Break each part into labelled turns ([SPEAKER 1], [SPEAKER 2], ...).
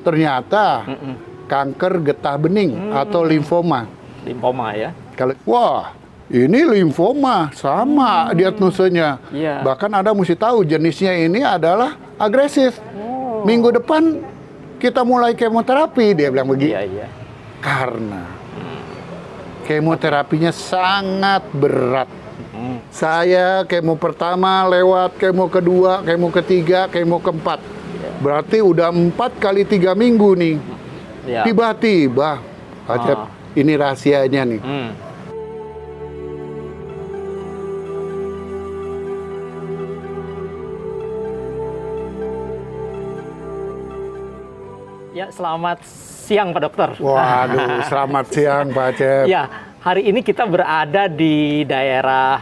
[SPEAKER 1] ternyata kanker getah bening atau limfoma.
[SPEAKER 2] Limfoma ya.
[SPEAKER 1] Kalau wah, ini limfoma sama diagnosenya.
[SPEAKER 2] Iya.
[SPEAKER 1] Bahkan Anda mesti tahu jenisnya ini adalah agresif. Minggu depan kita mulai kemoterapi, dia bilang begitu.
[SPEAKER 2] Iya, iya.
[SPEAKER 1] Karena kemoterapinya sangat berat. Saya kemo pertama lewat, kemo kedua, kemo ketiga, kemo keempat. Berarti udah 4 kali 3 minggu nih.
[SPEAKER 2] Iya.
[SPEAKER 1] Tiba-tiba, ini rahasianya nih.
[SPEAKER 2] Ya, selamat siang Pak Dokter.
[SPEAKER 1] Waduh, selamat siang Pak Acep.
[SPEAKER 2] Ya, hari ini kita berada di daerah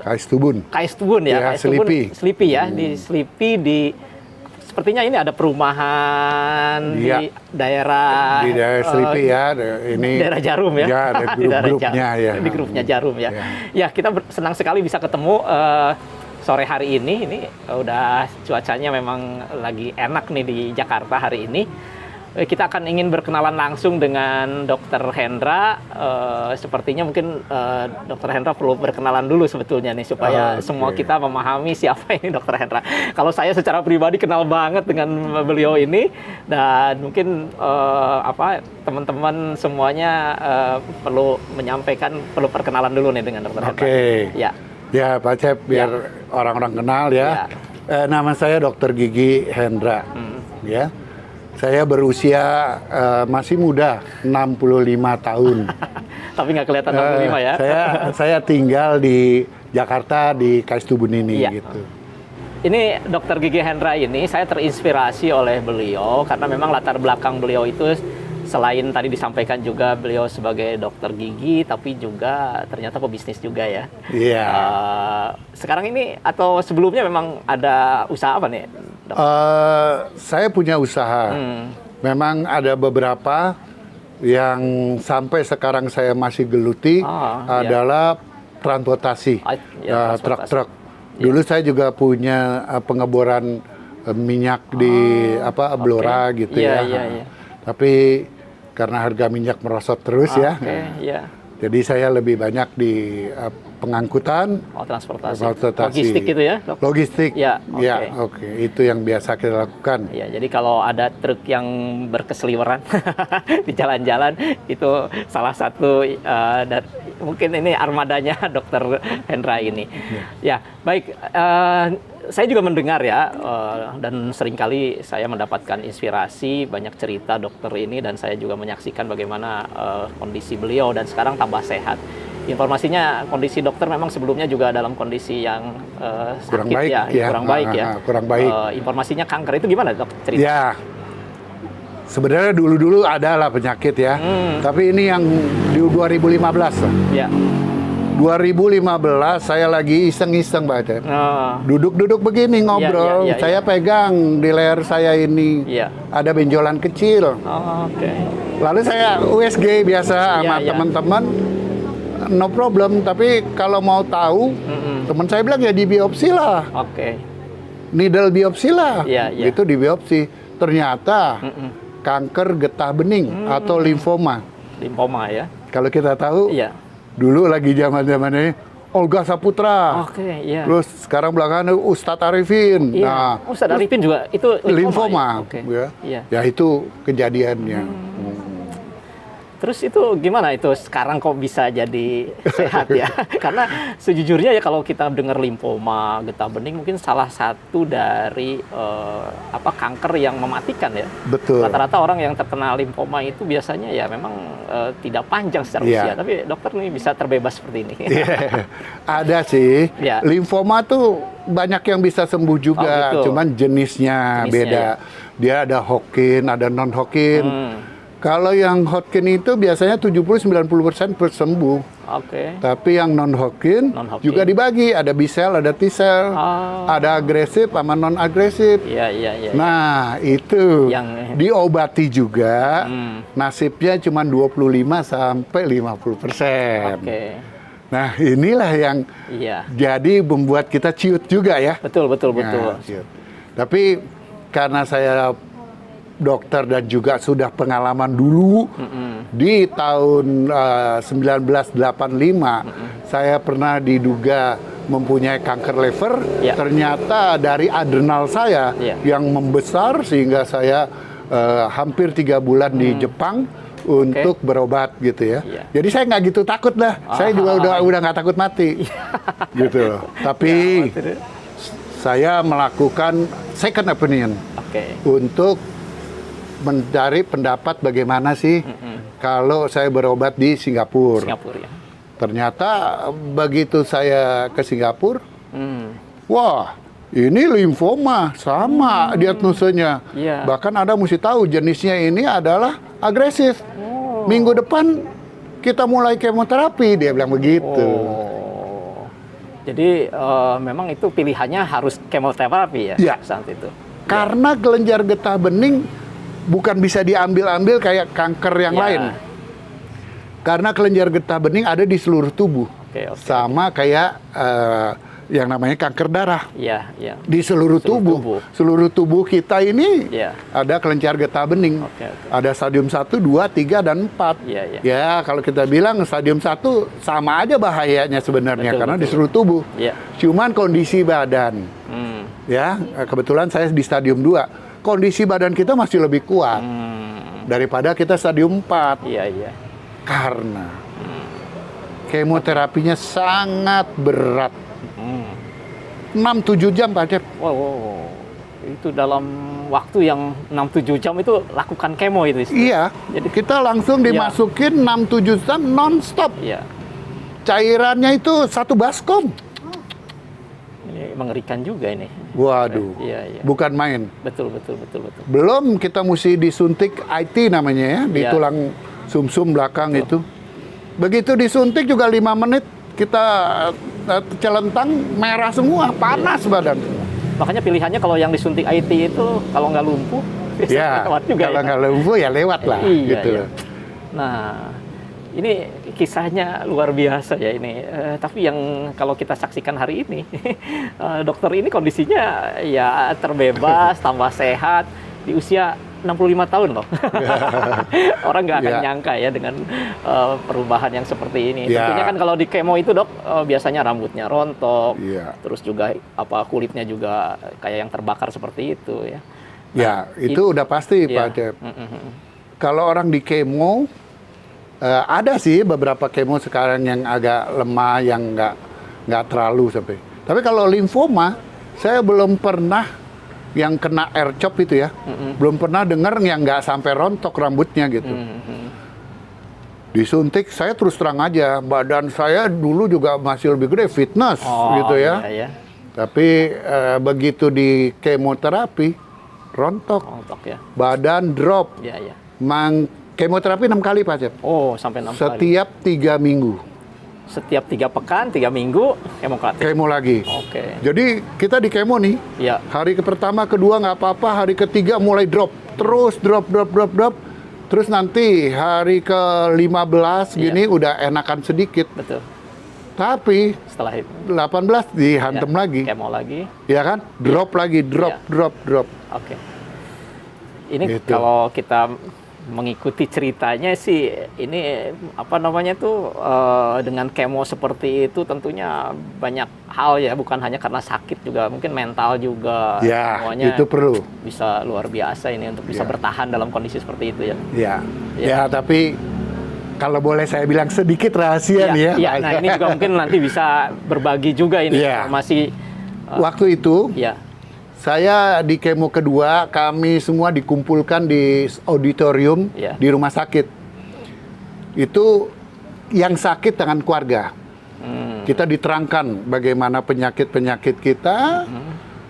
[SPEAKER 1] Kaistubun.
[SPEAKER 2] Kaistubun ya,
[SPEAKER 1] Ya,
[SPEAKER 2] Kaistubun,
[SPEAKER 1] Selipi.
[SPEAKER 2] Selipi ya, di Selipi sepertinya ini ada perumahan
[SPEAKER 1] Ya.
[SPEAKER 2] di daerah
[SPEAKER 1] Selipi ya, ini
[SPEAKER 2] daerah Jarum ya.
[SPEAKER 1] Ya, ada
[SPEAKER 2] Di daerah
[SPEAKER 1] grup-grupnya ya.
[SPEAKER 2] Di grupnya Jarum ya. Ya, kita senang sekali bisa ketemu sore hari ini. Ini udah cuacanya memang lagi enak nih di Jakarta hari ini. Kita akan ingin berkenalan langsung dengan Dr. Hendra. Sepertinya mungkin Dr. Hendra perlu berkenalan dulu sebetulnya nih supaya semua kita memahami siapa ini Dr. Hendra. Kalau saya secara pribadi kenal banget dengan beliau ini, dan mungkin teman-teman semuanya perlu menyampaikan, perlu perkenalan dulu nih dengan Dr. Hendra. Ya.
[SPEAKER 1] Ya, Pak Cep, biar orang-orang kenal ya. Nama saya Dr. Gigi Hendra. Ya. Saya berusia masih muda, 65 tahun.
[SPEAKER 2] Tapi nggak kelihatan 65 ya.
[SPEAKER 1] Saya tinggal di Jakarta, di Kaistubun ini gitu.
[SPEAKER 2] Ini Dr. Gigi Hendra ini, saya terinspirasi oleh beliau karena memang latar belakang beliau itu selain tadi disampaikan juga beliau sebagai dokter gigi, tapi juga ternyata pebisnis juga ya.
[SPEAKER 1] Iya.
[SPEAKER 2] Sekarang ini atau sebelumnya memang ada usaha apa nih?
[SPEAKER 1] Saya punya usaha. Memang ada beberapa yang sampai sekarang saya masih geluti adalah transportasi, truk-truk. Dulu saya juga punya pengeboran minyak di Blora gitu ya. Tapi karena harga minyak merosot terus jadi saya lebih banyak di pengangkutan,
[SPEAKER 2] transportasi.
[SPEAKER 1] Logistik
[SPEAKER 2] gitu ya?
[SPEAKER 1] Logistik.
[SPEAKER 2] Ya,
[SPEAKER 1] itu yang biasa kita lakukan.
[SPEAKER 2] Ya, jadi kalau ada truk yang berkeseliweran di jalan-jalan, itu salah satu mungkin ini armadanya Dr. Hendra ini. Ya, baik. Saya juga mendengar ya, dan seringkali saya mendapatkan inspirasi, banyak cerita dokter ini, dan saya juga menyaksikan bagaimana kondisi beliau, dan sekarang tambah sehat. Informasinya kondisi dokter memang sebelumnya juga dalam kondisi yang
[SPEAKER 1] kurang
[SPEAKER 2] sakit
[SPEAKER 1] baik,
[SPEAKER 2] kurang baik ya.
[SPEAKER 1] Kurang baik.
[SPEAKER 2] Informasinya kanker itu gimana dok cerita?
[SPEAKER 1] Ya, sebenarnya dulu adalah penyakit ya, tapi ini yang di 2015. Ya. 2015 saya lagi iseng-iseng baca. Duduk-duduk begini ngobrol, saya pegang di leher saya ini ada benjolan kecil. Lalu saya USG biasa sama teman-teman, no problem. Tapi kalau mau tahu, teman saya bilang ya di biopsi lah. Needle biopsi lah. Itu di biopsi. Ternyata kanker getah bening atau limfoma.
[SPEAKER 2] Limfoma ya.
[SPEAKER 1] Kalau kita tahu. Dulu lagi zaman-zamannya Olga Saputra. Terus sekarang belakangan Ustadz Arifin.
[SPEAKER 2] Nah, Ustadz Arifin juga itu
[SPEAKER 1] limfoma. Ya itu kejadiannya.
[SPEAKER 2] Terus itu gimana itu sekarang kok bisa jadi sehat ya? Karena sejujurnya ya kalau kita dengar limfoma, getah bening mungkin salah satu dari kanker yang mematikan ya.
[SPEAKER 1] Betul.
[SPEAKER 2] Rata-rata orang yang terkena limfoma itu biasanya ya memang tidak panjang secara usia, tapi dokter nih bisa terbebas seperti ini.
[SPEAKER 1] Ada sih. Limfoma tuh banyak yang bisa sembuh juga, cuman jenisnya beda. Dia ada Hodgkin, ada non Hodgkin. Kalau yang Hodgkin itu biasanya 70-90% sembuh. Tapi yang non Hodgkin juga dibagi, ada B-cell, ada T-cell, ada agresif sama non agresif. Nah, itu yang diobati juga. Nasibnya cuma 25 sampai 50%. Nah, inilah yang jadi membuat kita ciut juga ya.
[SPEAKER 2] Betul.
[SPEAKER 1] Tapi karena saya dokter dan juga sudah pengalaman dulu. Di tahun 1985 saya pernah diduga mempunyai kanker liver. Ternyata dari adrenal saya yang membesar sehingga saya hampir 3 bulan di Jepang untuk berobat gitu ya. Jadi saya nggak gitu takut lah. Saya juga udah nggak takut mati gitu. Tapi saya melakukan second opinion untuk mencari pendapat bagaimana sih kalau saya berobat di Singapura. Ternyata begitu saya ke Singapura, wah ini limfoma sama diagnosenya. Bahkan Anda mesti tahu jenisnya ini adalah agresif. Minggu depan kita mulai kemoterapi, dia bilang begitu.
[SPEAKER 2] Jadi memang itu pilihannya harus kemoterapi ya saat itu.
[SPEAKER 1] Karena kelenjar getah bening bukan bisa diambil-ambil kayak kanker yang lain. Karena kelenjar getah bening ada di seluruh tubuh. Sama kayak yang namanya kanker darah. Di seluruh tubuh. Seluruh tubuh kita ini ada kelenjar getah bening. Ada stadium 1, 2, 3, dan 4. Ya, kalau kita bilang stadium 1 sama aja bahayanya sebenarnya karena di seluruh tubuh. Cuman kondisi badan. Ya, kebetulan saya di stadium 2. Kondisi badan kita masih lebih kuat daripada kita stadium 4. Karena kemoterapinya sangat berat. 6-7 jam Pak Cep.
[SPEAKER 2] Wow. Itu dalam waktu yang 6-7 jam itu lakukan kemo itu.
[SPEAKER 1] Iya. Jadi kita langsung dimasukin 6-7 jam non-stop. Cairannya itu 1 baskom.
[SPEAKER 2] Ini mengerikan juga ini.
[SPEAKER 1] Waduh. Bukan main.
[SPEAKER 2] Betul.
[SPEAKER 1] Belum kita mesti disuntik IT namanya ya, di tulang sumsum belakang itu. Begitu disuntik juga 5 menit kita celentang merah semua, panas badan.
[SPEAKER 2] Makanya pilihannya kalau yang disuntik IT itu kalau nggak lumpuh, lewat juga.
[SPEAKER 1] Kalau nggak lumpuh ya lewat lah. Gitu.
[SPEAKER 2] Nah, ini kisahnya luar biasa ya ini. Tapi yang kalau kita saksikan hari ini, dokter ini kondisinya ya terbebas, tambah sehat di usia 65 tahun loh. Orang nggak akan nyangka ya dengan perubahan yang seperti ini. Tentunya kan kalau di kemo itu dok, biasanya rambutnya rontok, terus juga kulitnya juga kayak yang terbakar seperti itu ya.
[SPEAKER 1] Itu udah pasti Pak Cep. Kalau orang di kemo, ada sih beberapa kemo sekarang yang agak lemah, yang nggak terlalu sampai. Tapi kalau limfoma, saya belum pernah yang kena air chop itu ya, belum pernah dengar yang nggak sampai rontok rambutnya gitu. Disuntik, saya terus terang aja, badan saya dulu juga masih lebih gede, fitness gitu ya. Tapi begitu di kemoterapi, rontok ya. Badan drop. Kemoterapi 6 kali Pak Cep.
[SPEAKER 2] Sampai 6 kali.
[SPEAKER 1] Setiap 3 minggu.
[SPEAKER 2] Setiap 3 pekan, 3 minggu,
[SPEAKER 1] kemo lagi. Jadi kita di kemo nih, hari pertama, kedua nggak apa-apa, hari ketiga mulai drop. Terus drop. Terus nanti hari ke-15 gini udah enakan sedikit.
[SPEAKER 2] Betul.
[SPEAKER 1] Tapi
[SPEAKER 2] setelah itu
[SPEAKER 1] 18 dihantem lagi.
[SPEAKER 2] Kemo lagi.
[SPEAKER 1] Ya kan? Drop lagi, drop.
[SPEAKER 2] Ini gitu. Kalau kita mengikuti ceritanya sih, ini dengan kemo seperti itu tentunya banyak hal ya, bukan hanya karena sakit, juga mungkin mental juga. Semuanya
[SPEAKER 1] itu perlu.
[SPEAKER 2] Bisa luar biasa ini untuk bisa bertahan dalam kondisi seperti itu ya.
[SPEAKER 1] Tapi kalau boleh saya bilang sedikit rahasia nih ya.
[SPEAKER 2] Nah ini juga mungkin nanti bisa berbagi juga ini informasi.
[SPEAKER 1] Waktu itu. Saya di kemo kedua, kami semua dikumpulkan di auditorium di rumah sakit. Itu yang sakit dengan keluarga. Kita diterangkan bagaimana penyakit-penyakit kita,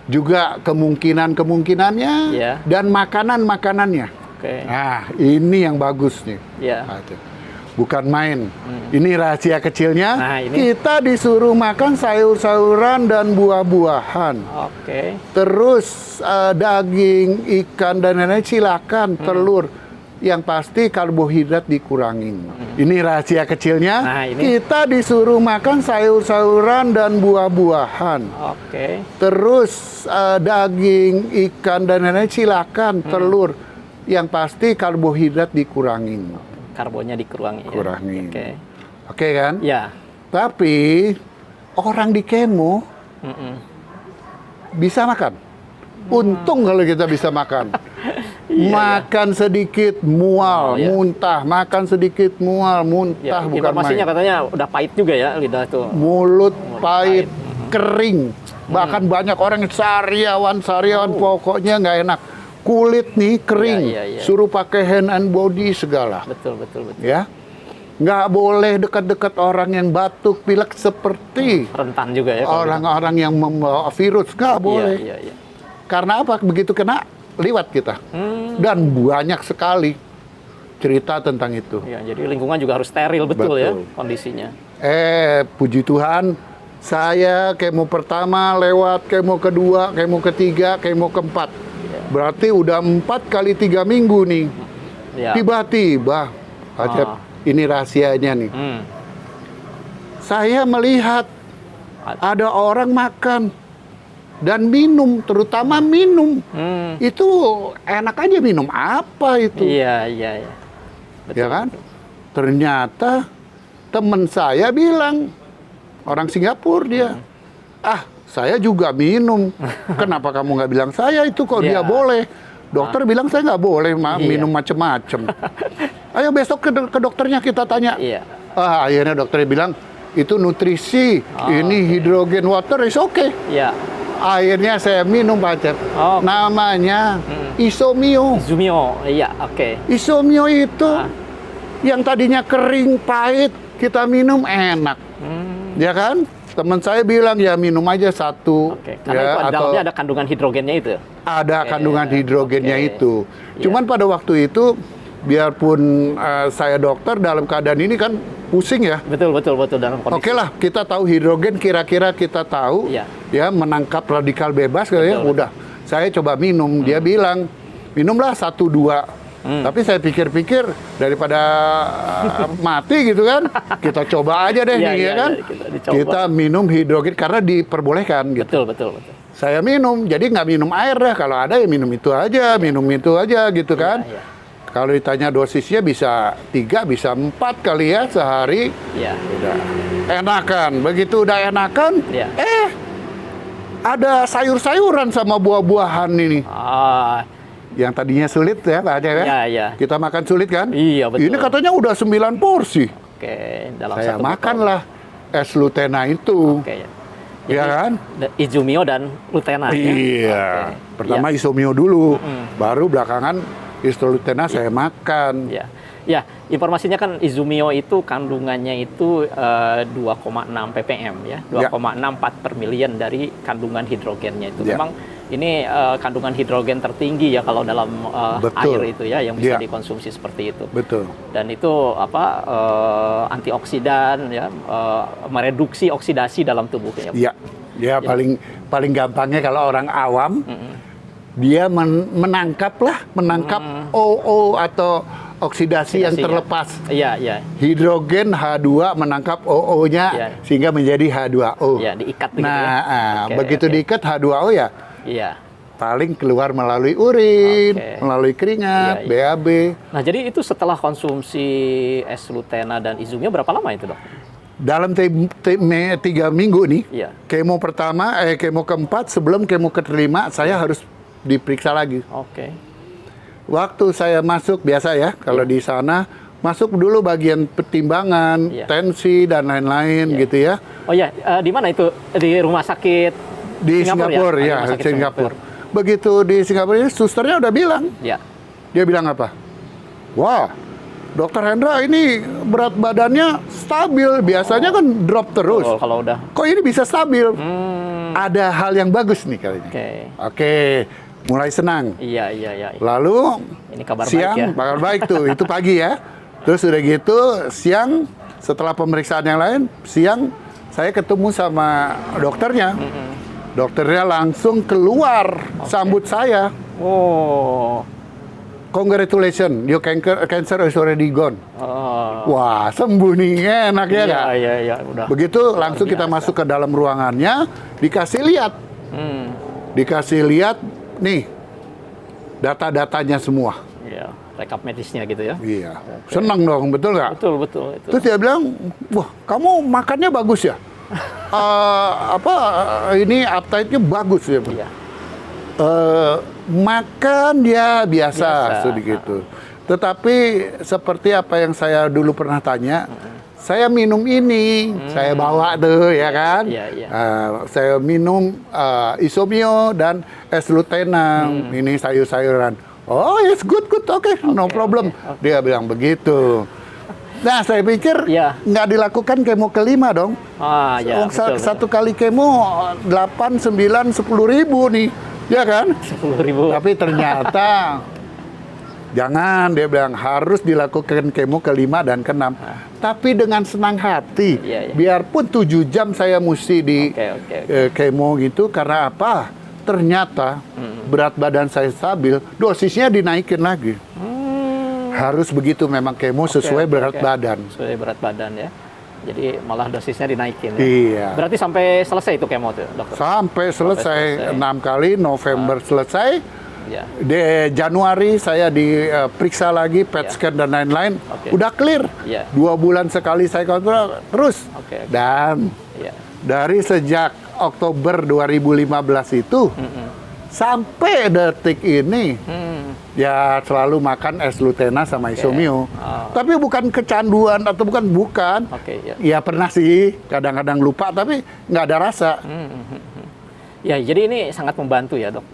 [SPEAKER 1] juga kemungkinan-kemungkinannya, dan makanan-makanannya. Nah, ini yang bagus nih. Bukan main. Ini rahasia kecilnya. Kita disuruh makan sayur-sayuran dan buah-buahan. Terus daging, ikan, dan lain-lain silakan. Telur. Yang pasti karbohidrat dikurangin. Ini rahasia kecilnya. Kita disuruh makan sayur-sayuran dan buah-buahan. Terus daging, ikan, dan lain-lain silakan. Telur. Yang pasti karbohidrat dikurangin.
[SPEAKER 2] Karbonnya dikurangin.
[SPEAKER 1] Kurangin.
[SPEAKER 2] Oke.
[SPEAKER 1] Oke kan?
[SPEAKER 2] Ya.
[SPEAKER 1] Tapi orang di kemo bisa makan. Untung kalau kita bisa makan. Makan sedikit mual, muntah. Makan sedikit mual, muntah.
[SPEAKER 2] Ya,
[SPEAKER 1] bukan
[SPEAKER 2] informasinya
[SPEAKER 1] main.
[SPEAKER 2] katanya udah pahit juga ya lidah tuh.
[SPEAKER 1] Mulut pahit, kering. Bahkan banyak orang yang sariawan, pokoknya nggak enak. Kulit nih kering, suruh pakai hand and body segala.
[SPEAKER 2] Betul.
[SPEAKER 1] Ya, nggak boleh dekat-dekat orang yang batuk, pilek seperti
[SPEAKER 2] rentan juga ya.
[SPEAKER 1] orang-orang yang membawa virus, nggak boleh.
[SPEAKER 2] Iya.
[SPEAKER 1] Karena apa? Begitu kena, liwat kita. Dan banyak sekali cerita tentang itu.
[SPEAKER 2] Ya, jadi lingkungan juga harus steril betul ya kondisinya.
[SPEAKER 1] Puji Tuhan, saya kemo pertama lewat, kemo kedua, kemo ketiga, kemo keempat. Berarti udah 4 kali 3 minggu nih.
[SPEAKER 2] Ya.
[SPEAKER 1] Tiba-tiba, ini rahasianya nih. Saya melihat ada orang makan dan minum, terutama minum. Itu enak aja minum apa itu?
[SPEAKER 2] Iya.
[SPEAKER 1] Betul, ya kan? Ternyata teman saya bilang, orang Singapura dia, saya juga minum. Kenapa kamu nggak bilang saya itu kok dia boleh? Dokter bilang saya nggak boleh minum macem-macem. Ayo besok ke dokternya kita tanya. Akhirnya dokternya bilang, itu nutrisi, ini hidrogen water is okay.
[SPEAKER 2] Iya.
[SPEAKER 1] Akhirnya saya minum Pak Acep. Namanya Isomio.
[SPEAKER 2] Iya, oke.
[SPEAKER 1] Isomio itu yang tadinya kering, pahit, kita minum enak. Ya kan? Teman saya bilang ya minum aja satu.
[SPEAKER 2] Karena
[SPEAKER 1] ya,
[SPEAKER 2] itu dalamnya ada kandungan hidrogennya itu.
[SPEAKER 1] Ada kandungan hidrogennya itu. Cuman pada waktu itu, biarpun saya dokter dalam keadaan ini kan pusing ya.
[SPEAKER 2] Betul dalam kondisi.
[SPEAKER 1] Oke lah, kita tahu hidrogen, kira-kira kita tahu ya menangkap radikal bebas kayaknya udah. Saya coba minum, dia bilang minumlah 1-2. Tapi saya pikir-pikir daripada mati gitu kan, kita coba aja deh nih ya kan. Kita minum hidrogen karena diperbolehkan gitu.
[SPEAKER 2] Betul.
[SPEAKER 1] Saya minum, jadi nggak minum air dah. Kalau ada ya minum itu aja gitu kan. Kalau ditanya dosisnya bisa 3, bisa 4 kali ya sehari. Udah enakan. Begitu udah enakan, ada sayur-sayuran sama buah-buahan ini. Yang tadinya sulit ya Pak Acep ya. Kita makan sulit kan?
[SPEAKER 2] Iya, betul.
[SPEAKER 1] Ini katanya udah 9 porsi.
[SPEAKER 2] Dalam
[SPEAKER 1] saya
[SPEAKER 2] satu
[SPEAKER 1] makanlah es Lutena itu.
[SPEAKER 2] Jadi,
[SPEAKER 1] ya kan?
[SPEAKER 2] Izumio dan Lutena.
[SPEAKER 1] Iya. Pertama Isomio dulu, baru belakangan Lutena saya makan.
[SPEAKER 2] Ya, informasinya kan Izumio itu kandungannya itu 2,6 ppm ya, 2,6 part per million dari kandungan hidrogennya itu. Memang ini kandungan hidrogen tertinggi ya kalau dalam air itu ya yang bisa dikonsumsi seperti itu.
[SPEAKER 1] Betul.
[SPEAKER 2] Dan itu antioksidan ya, mereduksi oksidasi dalam tubuhnya.
[SPEAKER 1] Ya. Paling gampangnya kalau orang awam dia menangkap OO atau oksidasi yang terlepas.
[SPEAKER 2] Iya.
[SPEAKER 1] Hidrogen H2 menangkap OO-nya sehingga menjadi H2O.
[SPEAKER 2] Diikat
[SPEAKER 1] gitu. Begitu diikat H2O paling keluar melalui urin, melalui keringat, BAB.
[SPEAKER 2] Nah, jadi itu setelah konsumsi es Lutena dan Izumio berapa lama itu, Dok?
[SPEAKER 1] Dalam 3 minggu nih, kemo pertama, kemo keempat, sebelum kemo kelima, saya harus diperiksa lagi. Waktu saya masuk, biasa ya, kalau di sana, masuk dulu bagian pertimbangan, tensi, dan lain-lain gitu ya.
[SPEAKER 2] Di mana itu? Di rumah sakit?
[SPEAKER 1] Di Singapura, Singapura. Begitu di Singapura, susternya udah bilang. Dia bilang apa? Wah, Dokter Hendra ini berat badannya stabil. Biasanya kan drop terus.
[SPEAKER 2] Kalau udah.
[SPEAKER 1] Kok ini bisa stabil? Ada hal yang bagus nih kali ini. Oke. Mulai senang.
[SPEAKER 2] Iya.
[SPEAKER 1] Lalu
[SPEAKER 2] ini kabar
[SPEAKER 1] siang, kabar baik tuh. Itu pagi ya. Terus udah gitu, siang setelah pemeriksaan yang lain, siang saya ketemu sama dokternya. Dokternya langsung keluar sambut saya. Congratulations, your cancer is already gone. Wah, sembuh nih, enak ya nggak?
[SPEAKER 2] Iya, udah.
[SPEAKER 1] Begitu langsung kita masuk ke dalam ruangannya, dikasih lihat. Dikasih lihat, nih, data-datanya semua.
[SPEAKER 2] rekap medisnya gitu ya.
[SPEAKER 1] Iya. Senang dong, betul nggak?
[SPEAKER 2] Betul, betul. Itu.
[SPEAKER 1] Terus dia bilang, wah kamu makannya bagus ya? Ini appetite-nya bagus ya.
[SPEAKER 2] Iya.
[SPEAKER 1] Makan dia biasa sedikit. Tetapi seperti apa yang saya dulu pernah tanya, saya minum ini, saya bawa tuh ya kan.
[SPEAKER 2] Iya.
[SPEAKER 1] Saya minum Isomio dan S-Lutena, ini sayur-sayuran. Oh yes, good, oke, no problem. Dia bilang begitu. Nah, saya pikir nggak dilakukan kemo kelima dong.
[SPEAKER 2] Ya,
[SPEAKER 1] Satu kali kemo 8, 9, 10 ribu nih, ya kan?
[SPEAKER 2] 10.000.
[SPEAKER 1] Tapi ternyata jangan, dia bilang harus dilakukan kemo kelima dan keenam. Tapi dengan senang hati, biarpun 7 jam saya mesti di kemo gitu, karena apa? Ternyata berat badan saya stabil, dosisnya dinaikin lagi. Harus begitu memang kemo sesuai berat badan.
[SPEAKER 2] Sesuai berat badan ya. Jadi malah dosisnya dinaikin. Ya?
[SPEAKER 1] Iya.
[SPEAKER 2] Berarti sampai selesai itu kemo tuh, dokter?
[SPEAKER 1] Sampai selesai 6 kali, November selesai.
[SPEAKER 2] Ya.
[SPEAKER 1] Di Januari saya diperiksa lagi, PET scan dan lain-lain. Udah clear. 2 bulan sekali saya kontrol terus. Dan dari sejak Oktober 2015 itu sampai detik ini ya selalu makan S-Lutena sama Isomio. Tapi bukan kecanduan atau bukan. Ya pernah sih, kadang-kadang lupa tapi nggak ada rasa.
[SPEAKER 2] Ya, jadi ini sangat membantu ya dok.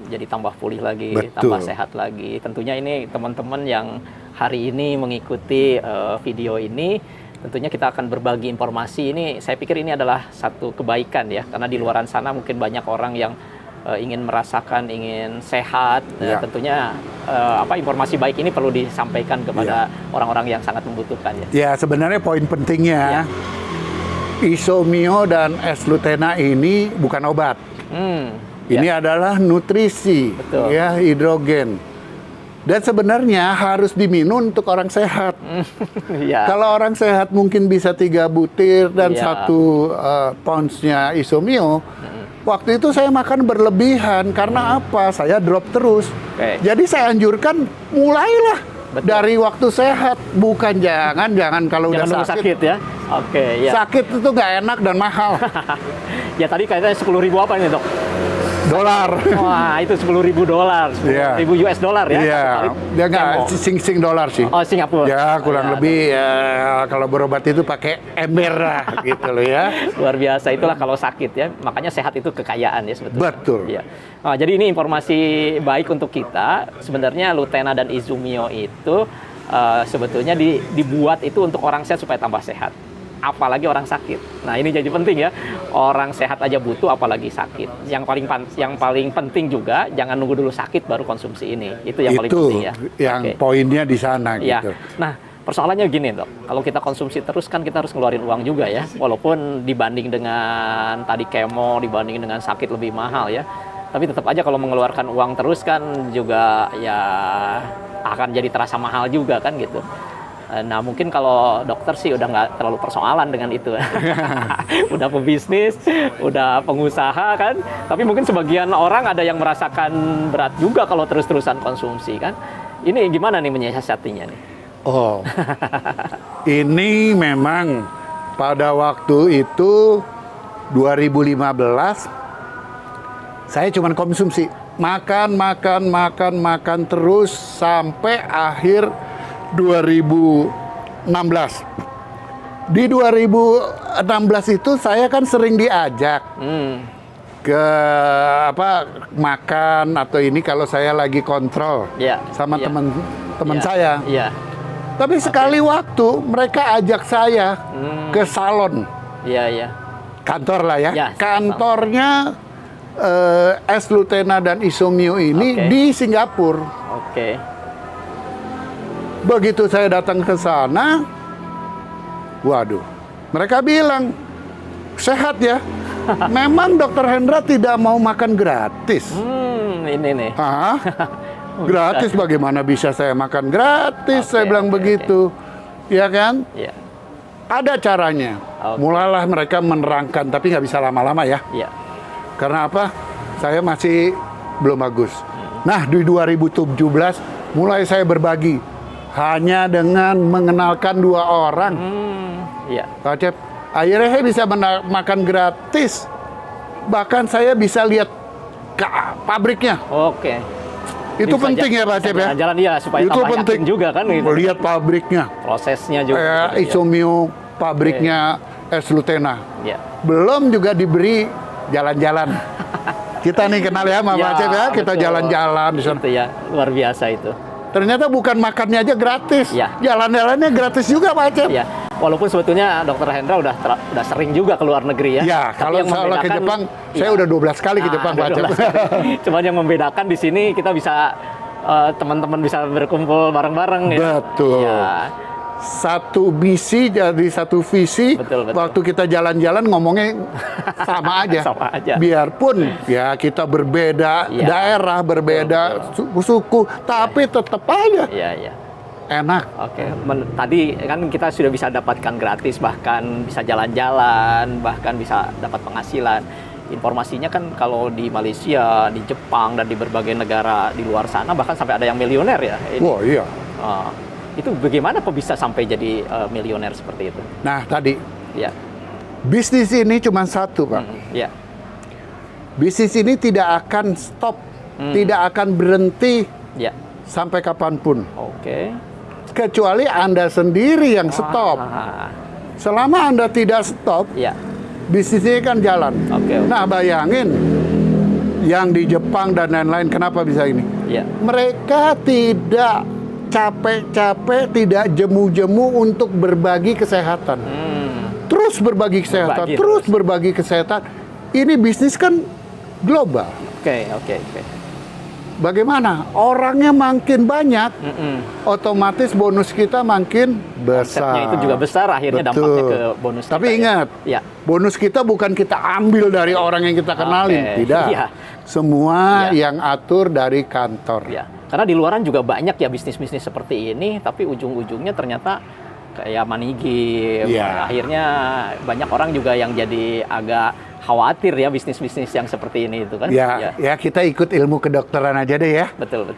[SPEAKER 2] Jadi tambah pulih lagi, tambah sehat lagi. Tentunya ini teman-teman yang hari ini mengikuti video ini, tentunya kita akan berbagi informasi ini. Saya pikir ini adalah satu kebaikan ya, karena di luaran sana mungkin banyak orang yang ingin merasakan, ingin sehat. Tentunya informasi baik ini perlu disampaikan kepada orang-orang yang sangat membutuhkan ya. Ya,
[SPEAKER 1] sebenarnya poin pentingnya Isomio dan S-Lutena ini bukan obat. Ini adalah nutrisi, ya, hidrogen. Dan sebenarnya harus diminum untuk orang sehat. Kalau orang sehat mungkin bisa 3 butir dan 1 pounds-nya Isomio. Waktu itu saya makan berlebihan karena apa? Saya drop terus. Jadi saya anjurkan mulailah dari waktu sehat, bukan jangan kalau udah sakit
[SPEAKER 2] ya.
[SPEAKER 1] Sakit itu nggak enak dan mahal.
[SPEAKER 2] Ya tadi kayaknya 10.000 apa ini dok?
[SPEAKER 1] Dolar.
[SPEAKER 2] Wah, itu $10.000. $10.000 US dollar ya.
[SPEAKER 1] Iya. Dia nggak sing dolar sih.
[SPEAKER 2] Oh, Singapura.
[SPEAKER 1] Ya, kurang lebih ya, kalau berobat itu pakai ember lah gitu loh ya.
[SPEAKER 2] Luar biasa, itulah kalau sakit ya. Makanya sehat itu kekayaan ya sebetulnya.
[SPEAKER 1] Betul.
[SPEAKER 2] Ya. Nah, jadi ini informasi baik untuk kita. Sebenarnya Lutena dan Isomio itu sebetulnya dibuat itu untuk orang sehat supaya tambah sehat. Apalagi orang sakit. Nah, ini jadi penting ya. Orang sehat aja butuh, apalagi sakit. Yang paling penting juga jangan nunggu dulu sakit baru konsumsi ini. Itu yang paling penting ya.
[SPEAKER 1] Yang poinnya di sana gitu.
[SPEAKER 2] Nah, persoalannya gini dok. Kalau kita konsumsi terus kan kita harus ngeluarin uang juga ya. Walaupun dibanding dengan tadi kemo, dibanding dengan sakit lebih mahal ya. Tapi tetap aja kalau mengeluarkan uang terus kan juga ya akan jadi terasa mahal juga kan gitu. Nah mungkin kalau dokter sih udah nggak terlalu persoalan dengan itu. Udah pebisnis, udah pengusaha kan. Tapi mungkin sebagian orang ada yang merasakan berat juga kalau terus-terusan konsumsi kan. Ini gimana nih menyiasatinya nih?
[SPEAKER 1] Oh, ini memang pada waktu itu 2015 saya cuma konsumsi. Makan terus sampai akhir 2016. Di 2016 itu saya kan sering diajak ke makan atau ini kalau saya lagi kontrol sama teman saya. Tapi sekali waktu mereka ajak saya ke salon. Kantor lah ya. Kantornya S-Lutena dan Isomio ini di Singapura. Begitu saya datang ke sana, waduh, mereka bilang, sehat ya. Memang Dokter Hendra tidak mau makan gratis.
[SPEAKER 2] Ini nih.
[SPEAKER 1] Gratis bagaimana bisa saya makan gratis? Saya bilang begitu. Ya kan? Ada caranya. Mulailah mereka menerangkan, tapi nggak bisa lama-lama ya. Karena apa? Saya masih belum bagus. Nah, di 2017 mulai saya berbagi hanya dengan mengenalkan 2 orang.
[SPEAKER 2] Iya.
[SPEAKER 1] Pak Cep, akhirnya saya bisa makan gratis. Bahkan saya bisa lihat ke pabriknya.
[SPEAKER 2] Oke.
[SPEAKER 1] Itu
[SPEAKER 2] Bisa
[SPEAKER 1] penting ya Pak Cep ya.
[SPEAKER 2] Jalan-jalan ya supaya
[SPEAKER 1] Itu
[SPEAKER 2] tambah
[SPEAKER 1] penting
[SPEAKER 2] yakin juga kan gitu.
[SPEAKER 1] Lihat pabriknya.
[SPEAKER 2] Prosesnya juga.
[SPEAKER 1] Kayak Isomio, pabriknya Es Lutena.
[SPEAKER 2] Iya.
[SPEAKER 1] Belum juga diberi jalan-jalan. Kita nih kenal ya sama Pak Cep ya. Kita
[SPEAKER 2] betul.
[SPEAKER 1] jalan-jalan di sana.
[SPEAKER 2] Itu ya, luar biasa itu.
[SPEAKER 1] Ternyata bukan makannya aja gratis.
[SPEAKER 2] Ya.
[SPEAKER 1] Jalan-jalannya gratis juga Pak Cep.
[SPEAKER 2] Ya, walaupun sebetulnya Dokter Hendra udah sering juga ke luar negeri ya.
[SPEAKER 1] Ya,
[SPEAKER 2] Tapi
[SPEAKER 1] kalau
[SPEAKER 2] yang
[SPEAKER 1] soal ke Jepang, saya udah 12 kali ke Jepang, Pak Cep.
[SPEAKER 2] Cuman yang membedakan di sini kita bisa teman-teman bisa berkumpul bareng-bareng ya.
[SPEAKER 1] Betul.
[SPEAKER 2] Ya.
[SPEAKER 1] Satu misi jadi satu visi.
[SPEAKER 2] Betul.
[SPEAKER 1] Waktu kita jalan-jalan ngomongnya sama aja.
[SPEAKER 2] Sama aja.
[SPEAKER 1] Biarpun ya kita berbeda
[SPEAKER 2] Ya.
[SPEAKER 1] daerah, berbeda suku, tapi tetap aja
[SPEAKER 2] Iya.
[SPEAKER 1] enak.
[SPEAKER 2] Oke, tadi kan kita sudah bisa dapatkan gratis, bahkan bisa jalan-jalan, bahkan bisa dapat penghasilan. Informasinya kan kalau di Malaysia, di Jepang, dan di berbagai negara di luar sana, bahkan sampai ada yang miliuner ya.
[SPEAKER 1] Wah iya.
[SPEAKER 2] Itu bagaimana kok bisa sampai jadi miliuner seperti itu?
[SPEAKER 1] Nah tadi
[SPEAKER 2] Ya.
[SPEAKER 1] bisnis ini cuma satu Pak.
[SPEAKER 2] Ya.
[SPEAKER 1] Bisnis ini tidak akan stop, tidak akan berhenti
[SPEAKER 2] Ya.
[SPEAKER 1] sampai kapanpun.
[SPEAKER 2] Oke.
[SPEAKER 1] Kecuali Anda sendiri yang stop. Selama Anda tidak stop,
[SPEAKER 2] Ya.
[SPEAKER 1] bisnis ini kan jalan.
[SPEAKER 2] Oke.
[SPEAKER 1] Nah bayangin, yang di Jepang dan lain-lain kenapa bisa ini?
[SPEAKER 2] Ya.
[SPEAKER 1] Mereka tidak capek-capek, tidak jemu-jemu untuk berbagi kesehatan. Terus berbagi kesehatan, terus berbagi kesehatan. Ini bisnis kan global.
[SPEAKER 2] Oke.
[SPEAKER 1] Bagaimana? Orangnya makin banyak, otomatis bonus kita makin besar.
[SPEAKER 2] Konsepnya itu juga besar, akhirnya
[SPEAKER 1] Betul.
[SPEAKER 2] dampaknya ke bonus kita.
[SPEAKER 1] Tapi ingat,
[SPEAKER 2] ya.
[SPEAKER 1] bonus kita bukan kita ambil dari orang yang kita kenalin,
[SPEAKER 2] Oke.
[SPEAKER 1] tidak.
[SPEAKER 2] Iya.
[SPEAKER 1] Semua
[SPEAKER 2] Iya.
[SPEAKER 1] yang atur dari kantor.
[SPEAKER 2] Ya, karena di luaran juga banyak ya bisnis-bisnis seperti ini, tapi ujung-ujungnya ternyata kayak money game.
[SPEAKER 1] Iya.
[SPEAKER 2] Akhirnya banyak orang juga yang jadi agak khawatir ya bisnis-bisnis yang seperti ini itu kan.
[SPEAKER 1] Ya kita ikut ilmu kedokteran aja deh ya.
[SPEAKER 2] Betul.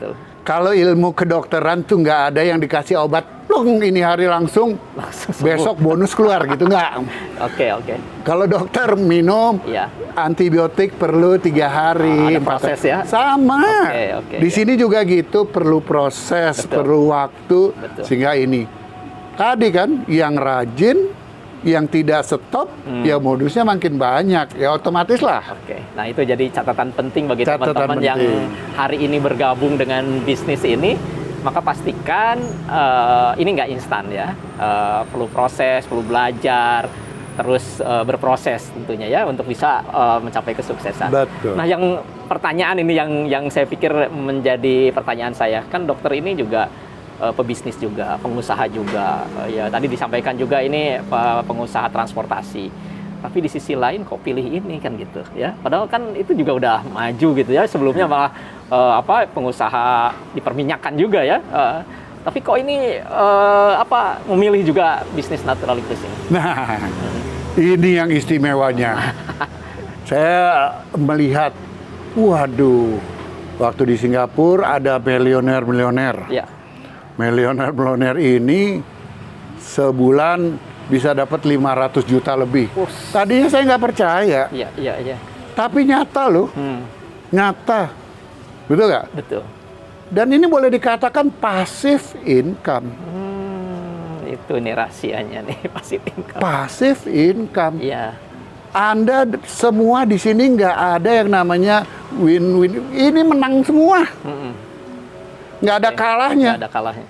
[SPEAKER 1] Kalau ilmu kedokteran tuh nggak ada yang dikasih obat, plung ini hari langsung
[SPEAKER 2] sembuh.
[SPEAKER 1] besok bonus keluar gitu nggak.
[SPEAKER 2] Oke.
[SPEAKER 1] Kalau dokter minum
[SPEAKER 2] Iya.
[SPEAKER 1] antibiotik perlu 3 hari,
[SPEAKER 2] Ada
[SPEAKER 1] 4
[SPEAKER 2] proses
[SPEAKER 1] hari.
[SPEAKER 2] ya?
[SPEAKER 1] Sama.
[SPEAKER 2] Oke,
[SPEAKER 1] Di sini juga gitu, perlu proses,
[SPEAKER 2] Betul.
[SPEAKER 1] perlu waktu,
[SPEAKER 2] Betul.
[SPEAKER 1] sehingga ini. Tadi kan yang rajin, yang tidak stop, ya modusnya makin banyak, ya otomatis lah.
[SPEAKER 2] Oke. Nah, itu jadi catatan penting bagi
[SPEAKER 1] Catatan
[SPEAKER 2] teman-teman yang
[SPEAKER 1] penting.
[SPEAKER 2] hari ini bergabung dengan bisnis ini. Maka pastikan ini nggak instan ya. Perlu proses, perlu belajar, terus berproses tentunya ya untuk bisa mencapai kesuksesan.
[SPEAKER 1] Betul.
[SPEAKER 2] Nah, yang pertanyaan ini yang saya pikir menjadi pertanyaan saya, kan dokter ini juga pebisnis juga, pengusaha juga. Ya tadi disampaikan juga ini pengusaha transportasi. Tapi di sisi lain kok pilih ini kan gitu ya. Padahal kan itu juga udah maju gitu ya. Sebelumnya malah pengusaha di perminyakan juga ya. Tapi kok ini memilih juga bisnis naturalitas ini?
[SPEAKER 1] Nah, ini yang istimewanya. Saya melihat, waduh, waktu di Singapura ada milioner-milioner.
[SPEAKER 2] Ya.
[SPEAKER 1] Milioner ini sebulan bisa dapat 500 juta lebih. Tadinya saya nggak percaya,
[SPEAKER 2] Iya.
[SPEAKER 1] tapi nyata loh, nyata, betul nggak?
[SPEAKER 2] Betul.
[SPEAKER 1] Dan ini boleh dikatakan passive income.
[SPEAKER 2] Itu nih rahasianya nih, passive income.
[SPEAKER 1] Passive income.
[SPEAKER 2] Iya.
[SPEAKER 1] Anda semua di sini nggak ada yang namanya win-win. Ini menang semua. Nggak ada kalahnya.
[SPEAKER 2] Nggak ada kalahnya.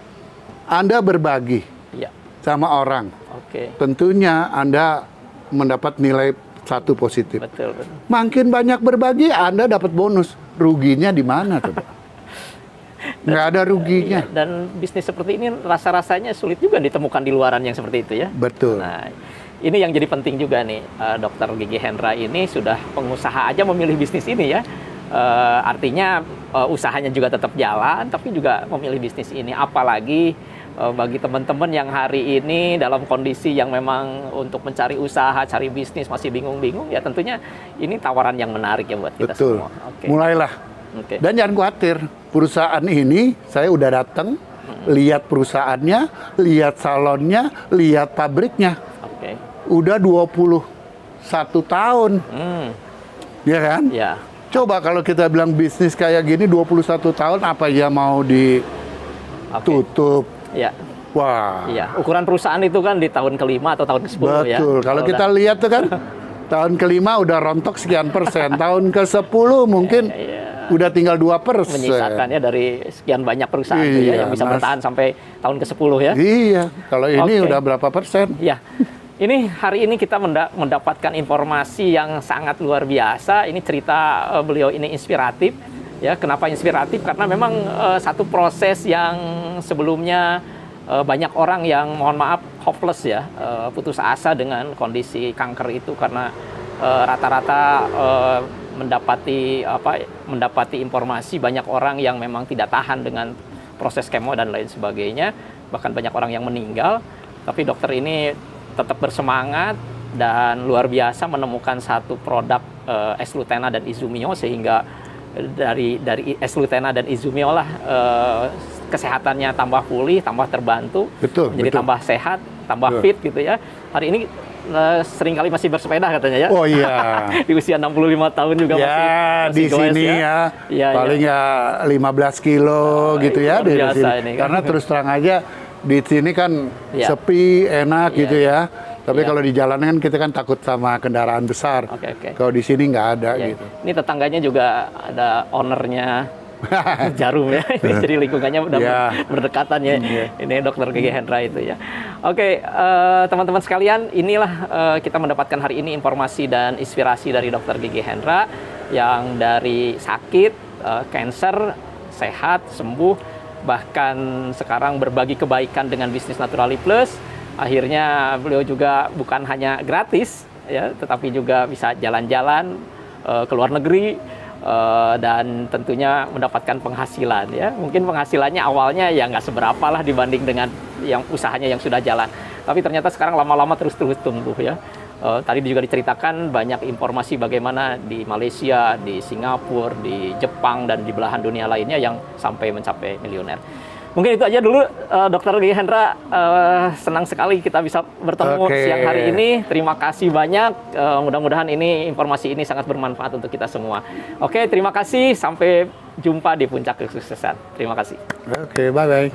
[SPEAKER 1] Anda berbagi
[SPEAKER 2] Iya.
[SPEAKER 1] sama orang.
[SPEAKER 2] Oke.
[SPEAKER 1] Tentunya Anda mendapat nilai 1 positif.
[SPEAKER 2] Betul.
[SPEAKER 1] Makin banyak berbagi, Anda dapat bonus. Ruginya di mana coba? Nggak ada ruginya.
[SPEAKER 2] Iya, dan bisnis seperti ini rasa-rasanya sulit juga ditemukan di luaran yang seperti itu ya.
[SPEAKER 1] Betul.
[SPEAKER 2] Nah, ini yang jadi penting juga nih, Dr. Gigi Hendra ini sudah pengusaha aja memilih bisnis ini ya. Artinya usahanya juga tetap jalan, tapi juga memilih bisnis ini. Apalagi bagi teman-teman yang hari ini dalam kondisi yang memang untuk mencari usaha, cari bisnis masih bingung-bingung, ya tentunya ini tawaran yang menarik ya buat kita
[SPEAKER 1] Betul.
[SPEAKER 2] semua. Oke.
[SPEAKER 1] Mulailah.
[SPEAKER 2] Oke.
[SPEAKER 1] Dan jangan khawatir, perusahaan ini saya udah datang, lihat perusahaannya, lihat salonnya, lihat pabriknya.
[SPEAKER 2] Oke.
[SPEAKER 1] Udah 21 tahun. Ya kan?
[SPEAKER 2] Ya.
[SPEAKER 1] Coba kalau kita bilang bisnis kayak gini 21 tahun apa ya mau ditutup?
[SPEAKER 2] Ya.
[SPEAKER 1] Wah.
[SPEAKER 2] Iya, ukuran perusahaan itu kan di tahun ke-5 atau tahun ke-10 ya.
[SPEAKER 1] Betul. Kalau kita lihat tuh kan tahun ke-5 udah rontok sekian persen, tahun ke-10 mungkin udah tinggal 2%.
[SPEAKER 2] Menyisakannya dari sekian banyak perusahaan tuh ya, yang bisa bertahan sampai tahun ke-10 ya.
[SPEAKER 1] Iya, kalau ini udah berapa persen?
[SPEAKER 2] Iya. Ini hari ini kita mendapatkan informasi yang sangat luar biasa. Ini cerita beliau ini inspiratif. Ya, kenapa inspiratif? Karena memang satu proses yang sebelumnya banyak orang yang mohon maaf hopeless ya, putus asa dengan kondisi kanker itu karena rata-rata mendapati informasi banyak orang yang memang tidak tahan dengan proses kemo dan lain sebagainya, bahkan banyak orang yang meninggal. Tapi dokter ini tetap bersemangat dan luar biasa menemukan satu produk S-Lutena dan Izumio, sehingga dari S-Lutena dan Izumio lah kesehatannya tambah pulih, tambah terbantu, menjadi tambah sehat, tambah fit gitu ya. Hari ini seringkali masih bersepeda katanya ya. Oh iya. Di usia 65 tahun juga masih
[SPEAKER 1] di sini ya. Paling ya 15 kilo gitu ya di sini. Karena terus terang aja di sini kan sepi, enak gitu ya. Tapi kalau di jalanan kan kita kan takut sama kendaraan besar. Kalau di sini nggak ada gitu. Ini
[SPEAKER 2] tetangganya juga ada ownernya Jarum ya, jadi lingkungannya udah berdekatan ya. Ini Dokter Gigi Hendra itu ya. Oke, teman-teman sekalian, inilah kita mendapatkan hari ini informasi dan inspirasi dari Dokter Gigi Hendra yang dari sakit, cancer, sehat, sembuh, bahkan sekarang berbagi kebaikan dengan bisnis Naturali Plus. Akhirnya beliau juga bukan hanya gratis ya, tetapi juga bisa jalan-jalan ke luar negeri. Dan tentunya mendapatkan penghasilan ya. Mungkin penghasilannya awalnya ya nggak seberapa lah dibanding dengan yang usahanya yang sudah jalan. Tapi ternyata sekarang lama-lama terus tumbuh ya. Tadi juga diceritakan banyak informasi bagaimana di Malaysia, di Singapura, di Jepang, dan di belahan dunia lainnya yang sampai mencapai miliuner. Mungkin itu aja dulu, Dokter Gigi Hendra. Senang sekali kita bisa bertemu siang hari ini. Terima kasih banyak. Mudah-mudahan informasi ini sangat bermanfaat untuk kita semua. Oke, terima kasih. Sampai jumpa di puncak kesuksesan. Terima kasih.
[SPEAKER 1] Oke, bye-bye.